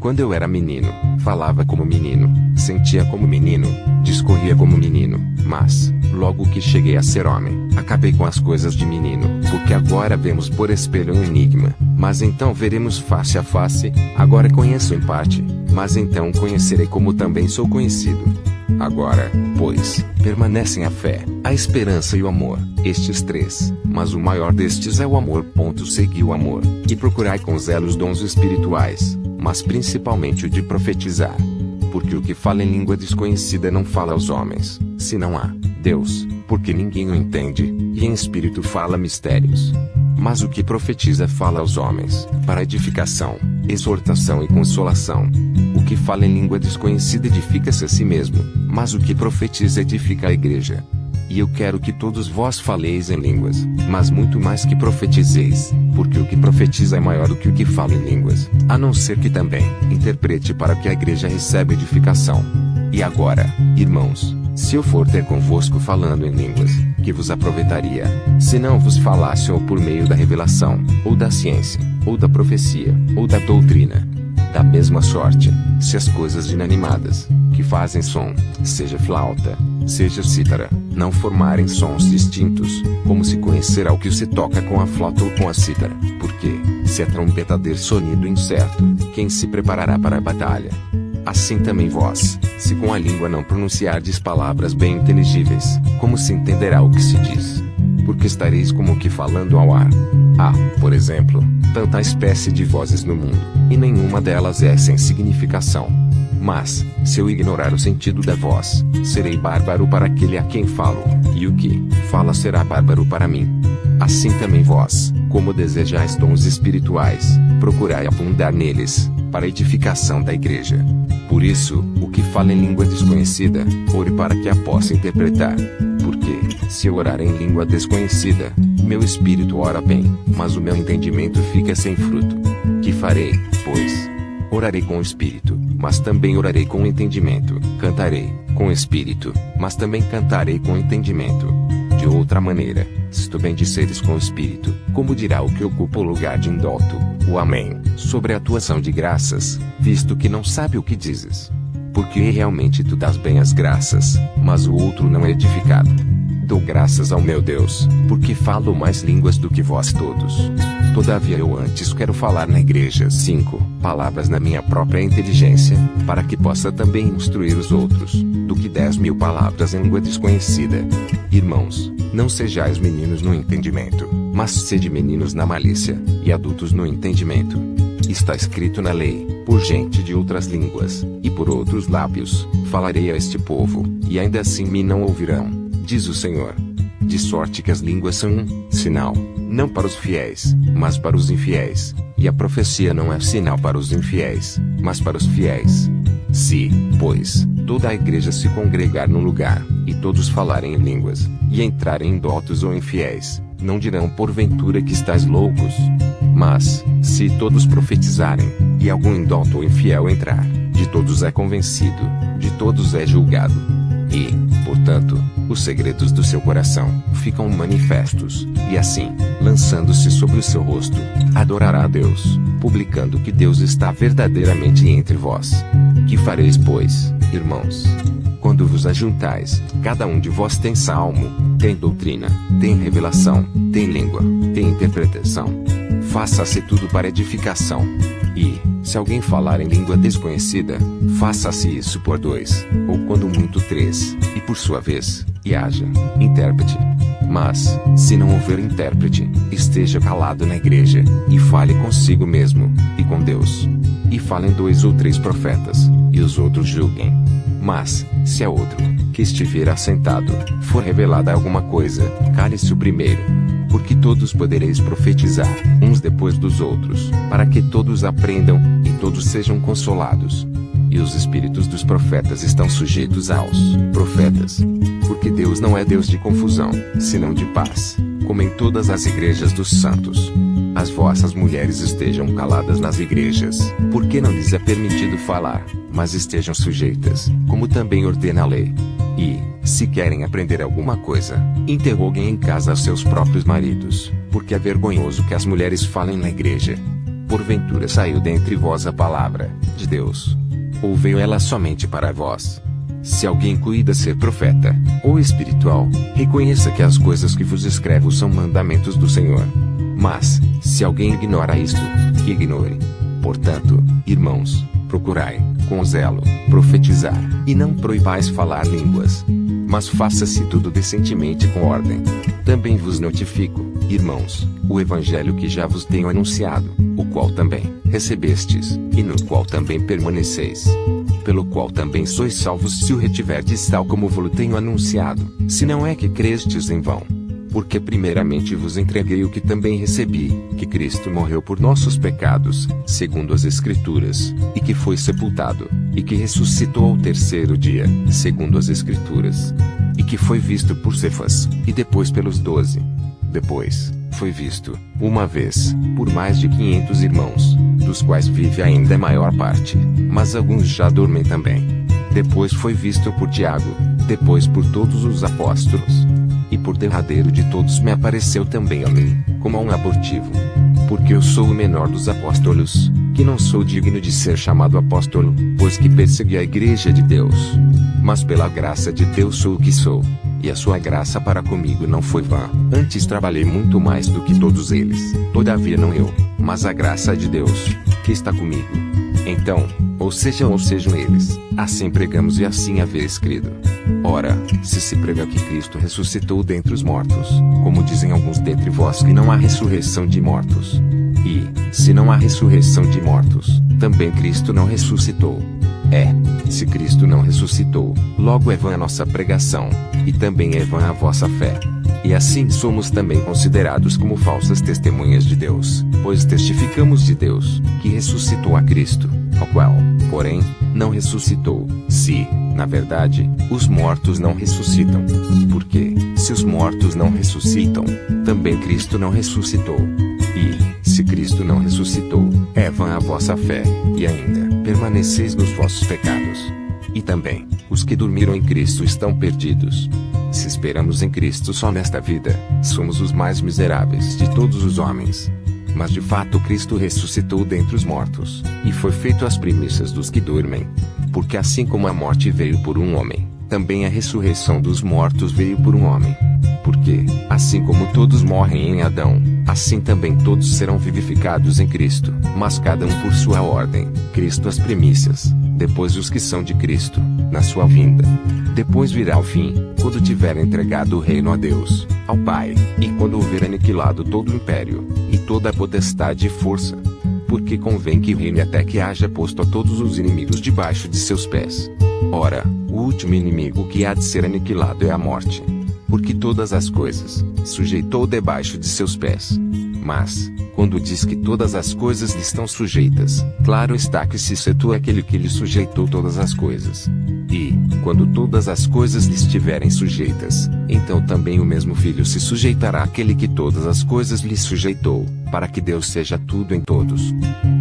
Quando eu era menino, falava como menino, sentia como menino, discorria como menino, mas, logo que cheguei a ser homem, acabei com as coisas de menino, porque agora vemos por espelho um enigma, mas então veremos face a face. Agora conheço em parte, mas então conhecerei como também sou conhecido. Agora, pois, permanecem a fé, a esperança e o amor, estes três, mas o maior destes é o amor. Segui o amor, e procurai com zelo os dons espirituais, mas principalmente o de profetizar. Porque o que fala em língua desconhecida não fala aos homens, senão a Deus, porque ninguém o entende, e em espírito fala mistérios. Mas o que profetiza fala aos homens, para edificação, exortação e consolação. O que fala em língua desconhecida edifica-se a si mesmo, mas o que profetiza edifica a igreja. E eu quero que todos vós faleis em línguas, mas muito mais que profetizeis, porque o que profetiza é maior do que o que fala em línguas, a não ser que também interprete para que a igreja receba edificação. E agora, irmãos, se eu for ter convosco falando em línguas, que vos aproveitaria, se não vos falasse ou por meio da revelação, ou da ciência, ou da profecia, ou da doutrina? Da mesma sorte, se as coisas inanimadas, que fazem som, seja flauta, seja cítara, não formarem sons distintos, como se conhecerá o que se toca com a flauta ou com a cítara? Porque, se a trombeta der sonido incerto, quem se preparará para a batalha? Assim também vós, se com a língua não pronunciardes palavras bem inteligíveis, como se entenderá o que se diz? Porque estareis como que falando ao ar. Há, por exemplo, tanta espécie de vozes no mundo, e nenhuma delas é sem significação. Mas, se eu ignorar o sentido da voz, serei bárbaro para aquele a quem falo, e o que fala será bárbaro para mim. Assim também vós, como desejais dons espirituais, procurai abundar neles, para a edificação da igreja. Por isso, o que fala em língua desconhecida, ore para que a possa interpretar. Porque, se eu orar em língua desconhecida, meu espírito ora bem, mas o meu entendimento fica sem fruto. Que farei, pois? Orarei com o espírito, mas também orarei com o entendimento. Cantarei, com o espírito, mas também cantarei com o entendimento. De outra maneira, se tu bendiceres com o espírito, como dirá o que ocupa o lugar de indulto, o amém, sobre a tua ação de graças, visto que não sabe o que dizes? Porque realmente tu dás bem as graças, mas o outro não é edificado. Dou graças ao meu Deus, porque falo mais línguas do que vós todos. Todavia eu antes quero falar na igreja 5 palavras na minha própria inteligência, para que possa também instruir os outros, do que 10.000 palavras em língua desconhecida. Irmãos, não sejais meninos no entendimento, mas sede meninos na malícia, e adultos no entendimento. Está escrito na lei: por gente de outras línguas, e por outros lábios, falarei a este povo, e ainda assim me não ouvirão, diz o Senhor. De sorte que as línguas são um sinal, não para os fiéis, mas para os infiéis, e a profecia não é sinal para os infiéis, mas para os fiéis. Se, pois, toda a igreja se congregar num lugar, e todos falarem em línguas, e entrarem indótos ou infiéis, não dirão porventura que estáis loucos? Mas, se todos profetizarem, e algum indóto ou infiel entrar, de todos é convencido, de todos é julgado. E, portanto, os segredos do seu coração ficam manifestos, e assim, lançando-se sobre o seu rosto, adorará a Deus, publicando que Deus está verdadeiramente entre vós. Que fareis, pois, irmãos? Quando vos ajuntais, cada um de vós tem salmo, tem doutrina, tem revelação, tem língua, tem interpretação. Faça-se tudo para edificação. E, se alguém falar em língua desconhecida, faça-se isso por 2, ou quando muito 3, e por sua vez, e haja intérprete. Mas, se não houver intérprete, esteja calado na igreja, e fale consigo mesmo, e com Deus. E falem 2 ou 3 profetas, e os outros julguem. Mas, se a outro, que estiver assentado, for revelada alguma coisa, cale-se o primeiro. Porque todos podereis profetizar, uns depois dos outros, para que todos aprendam, e todos sejam consolados. E os espíritos dos profetas estão sujeitos aos profetas. Porque Deus não é Deus de confusão, senão de paz, como em todas as igrejas dos santos. As vossas mulheres estejam caladas nas igrejas, porque não lhes é permitido falar, mas estejam sujeitas, como também ordena a lei. E, se querem aprender alguma coisa, interroguem em casa aos seus próprios maridos, porque é vergonhoso que as mulheres falem na igreja. Porventura saiu dentre vós a palavra de Deus? Ou veio ela somente para vós? Se alguém cuida ser profeta, ou espiritual, reconheça que as coisas que vos escrevo são mandamentos do Senhor. Mas, se alguém ignora isto, que ignore. Portanto, irmãos, procurai, com zelo, profetizar, e não proibais falar línguas. Mas faça-se tudo decentemente com ordem. Também vos notifico, irmãos, o evangelho que já vos tenho anunciado, o qual também recebestes, e no qual também permaneceis. Pelo qual também sois salvos se o retiverdes tal como vos tenho anunciado, se não é que crestes em vão. Porque primeiramente vos entreguei o que também recebi, que Cristo morreu por nossos pecados, segundo as Escrituras, e que foi sepultado, e que ressuscitou ao terceiro dia, segundo as Escrituras, e que foi visto por Cefas, e depois pelos 12. Depois, foi visto, uma vez, por mais de 500 irmãos, dos quais vive ainda a maior parte, mas alguns já dormem também. Depois foi visto por Tiago, depois por todos os apóstolos. E por derradeiro de todos me apareceu também a mim, como a um abortivo. Porque eu sou o menor dos apóstolos, que não sou digno de ser chamado apóstolo, pois que persegui a igreja de Deus. Mas pela graça de Deus sou o que sou, e a sua graça para comigo não foi vã. Antes trabalhei muito mais do que todos eles, todavia não eu, mas a graça de Deus, que está comigo. Então, ou sejam eles, assim pregamos e assim haveis crido. Ora, se prega que Cristo ressuscitou dentre os mortos, como dizem alguns dentre vós que não há ressurreição de mortos. E, se não há ressurreição de mortos, também Cristo não ressuscitou. Se Cristo não ressuscitou, logo é vã a nossa pregação, e também é vã a vossa fé. E assim somos também considerados como falsas testemunhas de Deus, pois testificamos de Deus, que ressuscitou a Cristo, ao qual, porém, não ressuscitou, se, na verdade, os mortos não ressuscitam. Porque, se os mortos não ressuscitam, também Cristo não ressuscitou. E, se Cristo não ressuscitou, é vã a vossa fé, e ainda, permaneceis nos vossos pecados. E também, os que dormiram em Cristo estão perdidos. Se esperamos em Cristo só nesta vida, somos os mais miseráveis de todos os homens. Mas de fato Cristo ressuscitou dentre os mortos, e foi feito as primícias dos que dormem. Porque assim como a morte veio por um homem, também a ressurreição dos mortos veio por um homem. Porque, assim como todos morrem em Adão, assim também todos serão vivificados em Cristo, mas cada um por sua ordem, Cristo as primícias, depois os que são de Cristo, na sua vinda. Depois virá o fim, quando tiver entregado o reino a Deus, ao Pai, e quando houver aniquilado todo o império, e toda a potestade e força. Porque convém que reine até que haja posto a todos os inimigos debaixo de seus pés. Ora, o último inimigo que há de ser aniquilado é a morte. Porque todas as coisas sujeitou debaixo de seus pés. Mas, quando diz que todas as coisas lhe estão sujeitas, claro está que se excetua aquele que lhe sujeitou todas as coisas. E, quando todas as coisas lhe estiverem sujeitas, então também o mesmo Filho se sujeitará àquele que todas as coisas lhe sujeitou, para que Deus seja tudo em todos.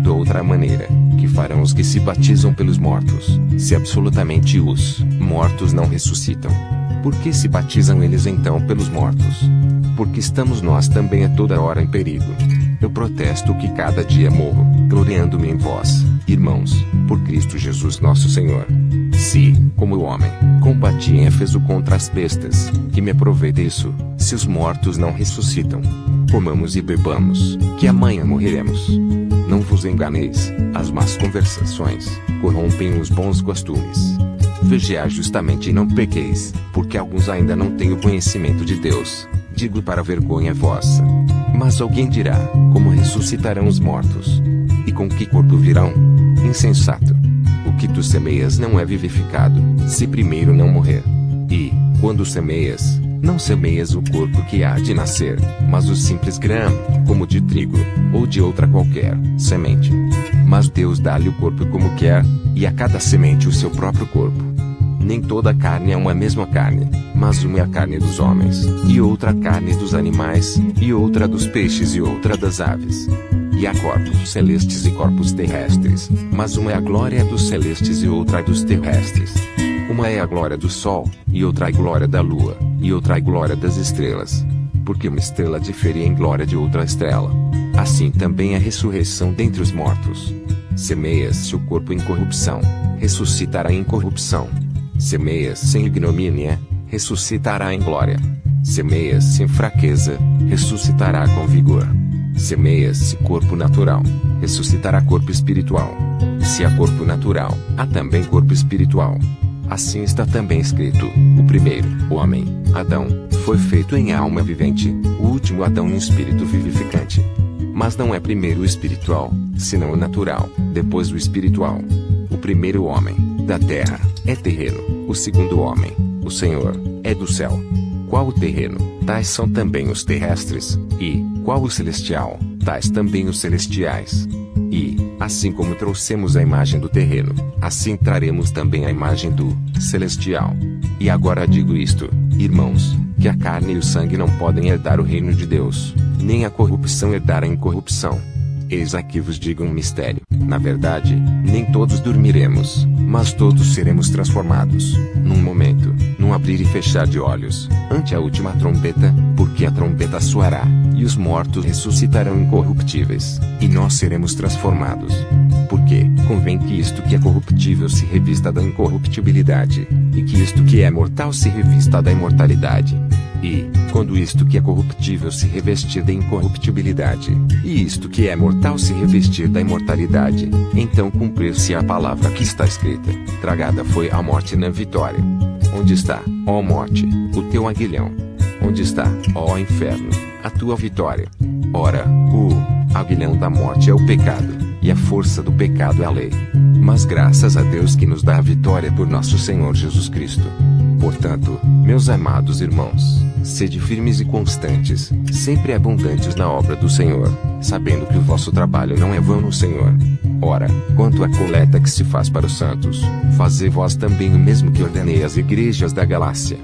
De outra maneira, que farão os que se batizam pelos mortos, se absolutamente os mortos não ressuscitam? Por que se batizam eles então pelos mortos? Porque estamos nós também a toda hora em perigo. Eu protesto que cada dia morro, gloriando-me em vós, irmãos, por Cristo Jesus nosso Senhor. Se, como o homem, combati em Éfeso contra as bestas, que me aproveita isso, se os mortos não ressuscitam? Comamos e bebamos, que amanhã morreremos. Não vos enganeis, as más conversações corrompem os bons costumes. Vigiai justamente e não pequeis, porque alguns ainda não têm o conhecimento de Deus. Digo para vergonha vossa. Mas alguém dirá, como ressuscitarão os mortos? E com que corpo virão? Insensato! O que tu semeias não é vivificado, se primeiro não morrer. E, quando semeias, não semeias o corpo que há de nascer, mas o simples grão, como de trigo, ou de outra qualquer semente. Mas Deus dá-lhe o corpo como quer, e a cada semente o seu próprio corpo. Nem toda a carne é uma mesma carne, mas uma é a carne dos homens, e outra a carne dos animais, e outra dos peixes e outra das aves. E há corpos celestes e corpos terrestres, mas uma é a glória dos celestes e outra é dos terrestres. Uma é a glória do sol, e outra a glória da lua, e outra a glória das estrelas. Porque uma estrela difere em glória de outra estrela. Assim também a ressurreição dentre os mortos. Semeias-se o corpo em corrupção, ressuscitará em corrupção. Semeias-se em ignomínia, ressuscitará em glória. Semeias-se em fraqueza, ressuscitará com vigor. Semeias-se corpo natural, ressuscitará corpo espiritual. Se há corpo natural, há também corpo espiritual. Assim está também escrito: o primeiro, o homem, Adão, foi feito em alma vivente, o último Adão em espírito vivificante. Mas não é primeiro o espiritual, senão o natural, depois o espiritual. O primeiro homem, da terra, é terreno, o segundo homem, o Senhor, é do céu. Qual o terreno, tais são também os terrestres, e, qual o celestial, tais também os celestiais. E, assim como trouxemos a imagem do terreno, assim traremos também a imagem do celestial. E agora digo isto, irmãos, que a carne e o sangue não podem herdar o reino de Deus, nem a corrupção herdar a incorrupção. Eis aqui vos digo um mistério: na verdade, nem todos dormiremos, mas todos seremos transformados, num momento, num abrir e fechar de olhos, ante a última trombeta, porque a trombeta soará, e os mortos ressuscitarão incorruptíveis, e nós seremos transformados. Porque convém que isto que é corruptível se revista da incorruptibilidade, e que isto que é mortal se revista da imortalidade. E, quando isto que é corruptível se revestir da incorruptibilidade, e isto que é mortal se revestir da imortalidade, então cumprir-se a palavra que está escrita: tragada foi a morte na vitória. Onde está, ó morte, o teu aguilhão? Onde está, ó inferno, a tua vitória? Ora, o aguilhão da morte é o pecado, e a força do pecado é a lei. Mas graças a Deus que nos dá a vitória por nosso Senhor Jesus Cristo. Portanto, meus amados irmãos, sede firmes e constantes, sempre abundantes na obra do Senhor, sabendo que o vosso trabalho não é vão no Senhor. Ora, quanto à coleta que se faz para os santos, fazei vós também o mesmo que ordenei às igrejas da Galácia.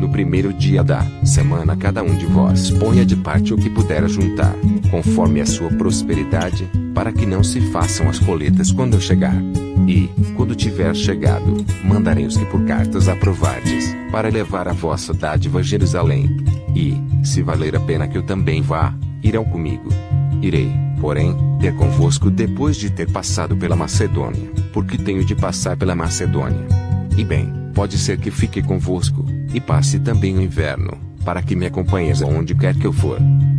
No primeiro dia da semana cada um de vós ponha de parte o que puder juntar, conforme a sua prosperidade, para que não se façam as coletas quando eu chegar. E, quando tiver chegado, mandarei os que por cartas aprovardes, para levar a vossa dádiva a Jerusalém. E, se valer a pena que eu também vá, irão comigo. Irei, porém, ter convosco depois de ter passado pela Macedônia, porque tenho de passar pela Macedônia. E bem, pode ser que fique convosco, e passe também o inverno, para que me acompanhes aonde quer que eu for.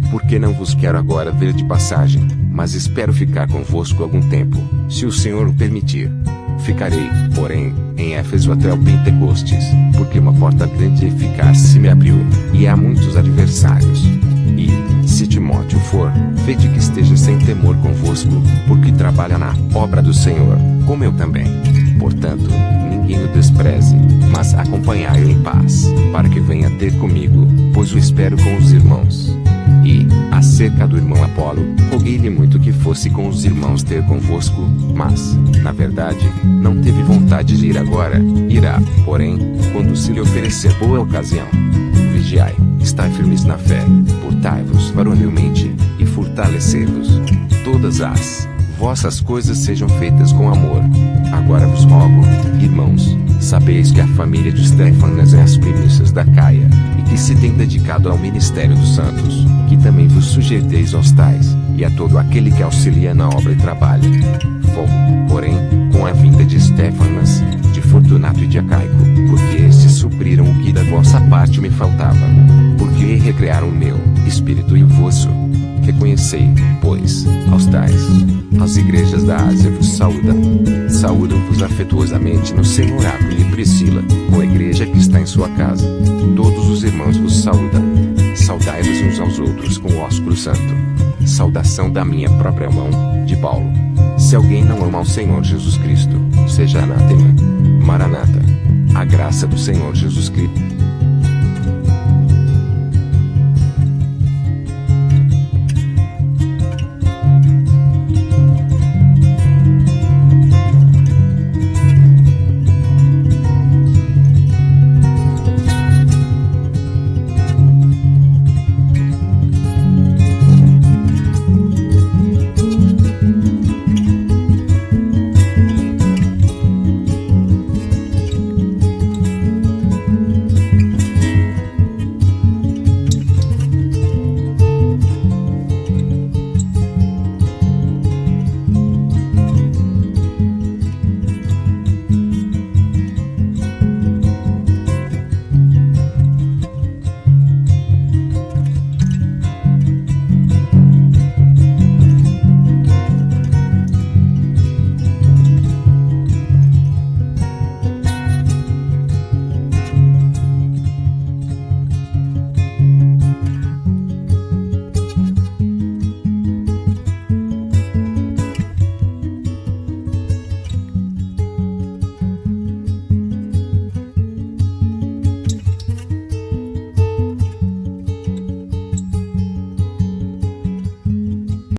Porque não vos quero agora ver de passagem, mas espero ficar convosco algum tempo, se o Senhor o permitir. Ficarei, porém, em Éfeso até o Pentecostes, porque uma porta grande e eficaz se me abriu, e há muitos adversários. E, se Timóteo for, vede que esteja sem temor convosco, porque trabalha na obra do Senhor, como eu também. Portanto, ninguém o despreze, mas acompanhai-o em paz, para que venha ter comigo, pois o espero com os irmãos. E, acerca do irmão Apolo, roguei-lhe muito que fosse com os irmãos ter convosco, mas, na verdade, não teve vontade de ir agora, irá, porém, quando se lhe oferecer boa ocasião. Vigiai, estai firmes na fé, portai-vos varonilmente, e fortalecei-vos. Todas as vossas coisas sejam feitas com amor. Agora vos rogo, irmãos, sabeis que a família de Estéfanas é as primícias da Caia, e que se tem dedicado ao ministério dos santos, que também vos sujeiteis aos tais, e a todo aquele que auxilia na obra e trabalha. Fogo, porém, com a vinda de Estéfanas, de Fortunato e de Acaico, porque estes supriram o que da vossa parte me faltava. Porque recrearam o meu espírito e o vosso. Reconhecei, pois, aos tais. As igrejas da Ásia vos saúdam. Saúdam-vos afetuosamente no Senhor Áquila e Priscila, com a igreja que está em sua casa. Todos os irmãos vos saúdam. Saudai-vos uns aos outros com o ósculo santo. Saudação da minha própria mão, de Paulo. Se alguém não ama ao Senhor Jesus Cristo, seja anátema. Maranata. A graça do Senhor Jesus Cristo.